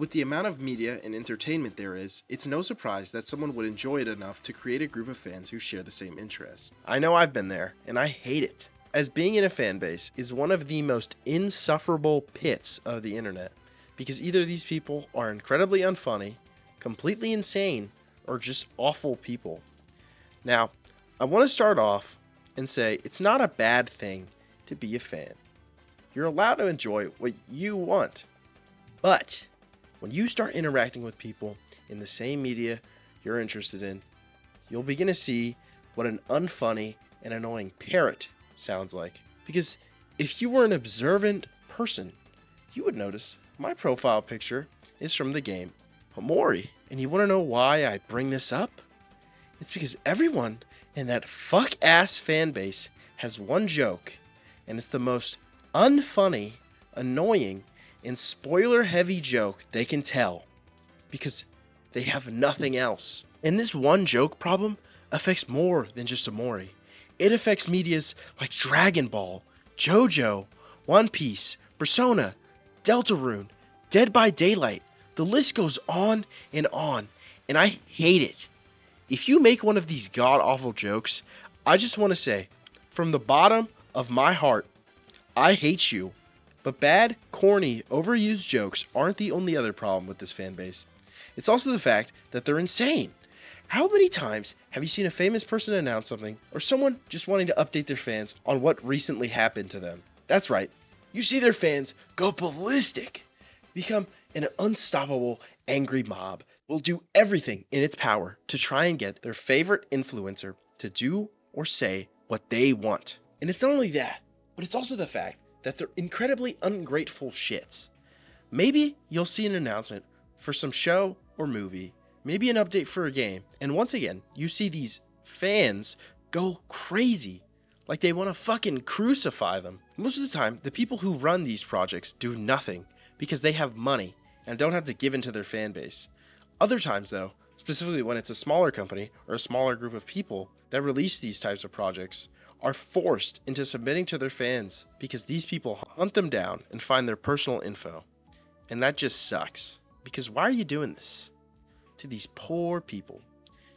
With the amount of media and entertainment there is, it's no surprise that someone would enjoy it enough to create a group of fans who share the same interests. I know I've been there, and I hate it, as being in a fan base is one of the most insufferable pits of the internet, because either these people are incredibly unfunny, completely insane, or just awful people. Now, I want to start off and say it's not a bad thing to be a fan. You're allowed to enjoy what you want. But when you start interacting with people in the same media you're interested in, you'll begin to see what an unfunny and annoying parrot sounds like. Because if you were an observant person, you would notice my profile picture is from the game Omori. And you want to know why I bring this up? It's because everyone in that fuck-ass fan base has one joke, and it's the most unfunny, annoying, and spoiler-heavy joke they can tell, because they have nothing else. And this one joke problem affects more than just Omori. It affects medias like Dragon Ball, JoJo, One Piece, Persona, Deltarune, Dead by Daylight. The list goes on, and I hate it. If you make one of these god-awful jokes, I just want to say, from the bottom of my heart, I hate you. But bad, corny, overused jokes aren't the only other problem with this fan base. It's also the fact that they're insane. How many times have you seen a famous person announce something, or someone just wanting to update their fans on what recently happened to them? That's right, you see their fans go ballistic, become an unstoppable, angry mob, will do everything in its power to try and get their favorite influencer to do or say what they want. And it's not only that, but it's also the fact that they're incredibly ungrateful shits. Maybe you'll see an announcement for some show or movie, maybe an update for a game, and once again, you see these fans go crazy, like they want to fucking crucify them. Most of the time, the people who run these projects do nothing because they have money and don't have to give in to their fan base. Other times though, specifically when it's a smaller company or a smaller group of people that release these types of projects, are forced into submitting to their fans because these people hunt them down and find their personal info. And that just sucks. Because why are you doing this to these poor people?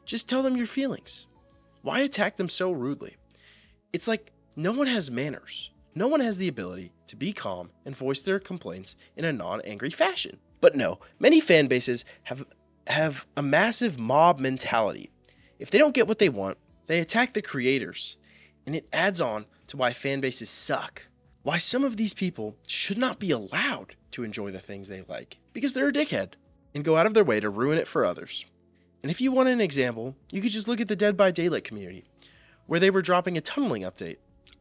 Just tell them your feelings. Why attack them so rudely? It's like no one has manners. No one has the ability to be calm and voice their complaints in a non-angry fashion. But no, many fan bases have a massive mob mentality. If they don't get what they want, they attack the creators. And it adds on to why fan bases suck. Why some of these people should not be allowed to enjoy the things they like. Because they're a dickhead. And go out of their way to ruin it for others. And if you want an example, you could just look at the Dead by Daylight community, where they were dropping a tunneling update.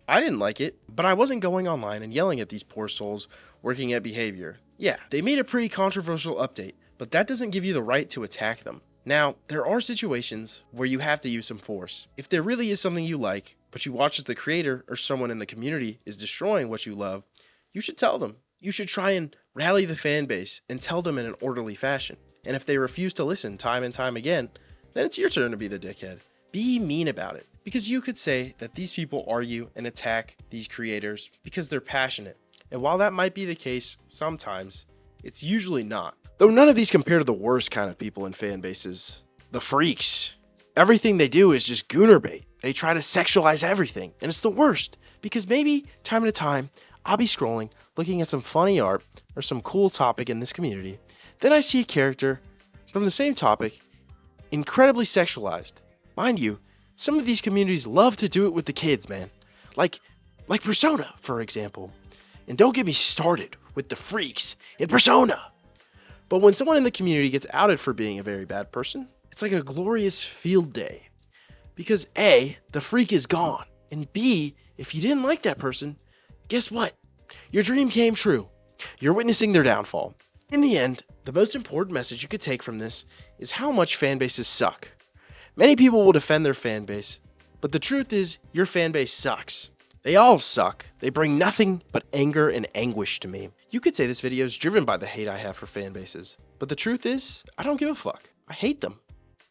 I didn't like it, but I wasn't going online and yelling at these poor souls working at behavior. Yeah, they made a pretty controversial update, but that doesn't give you the right to attack them. Now, there are situations where you have to use some force. If there really is something you like, but you watch as the creator or someone in the community is destroying what you love, you should tell them. You should try and rally the fan base and tell them in an orderly fashion. And if they refuse to listen time and time again, then it's your turn to be the dickhead. Be mean about it. Because you could say that these people argue and attack these creators because they're passionate. And while that might be the case sometimes, it's usually not. Though none of these compare to the worst kind of people in fan bases. The freaks. Everything they do is just gooner bait. They try to sexualize everything, and it's the worst. Because maybe, time to time, I'll be scrolling, looking at some funny art, or some cool topic in this community. Then I see a character from the same topic, incredibly sexualized. Mind you, some of these communities love to do it with the kids, man. Like Persona, for example. And don't get me started with the freaks in Persona. But when someone in the community gets outed for being a very bad person, it's like a glorious field day. Because A, the freak is gone. And B, if you didn't like that person, guess what? Your dream came true. You're witnessing their downfall. In the end, the most important message you could take from this is how much fan bases suck. Many people will defend their fan base, but the truth is your fan base sucks. They all suck. They bring nothing but anger and anguish to me. You could say this video is driven by the hate I have for fan bases, but the truth is, I don't give a fuck. I hate them.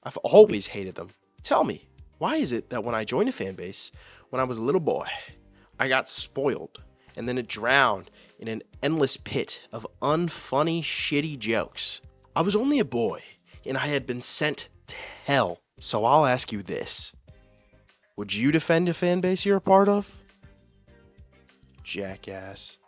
I've always hated them. Tell me, why is it that when I joined a fan base, when I was a little boy, I got spoiled, and then it drowned in an endless pit of unfunny, shitty jokes. I was only a boy, and I had been sent to hell. So I'll ask you this. Would you defend a fan base you're a part of? Jackass.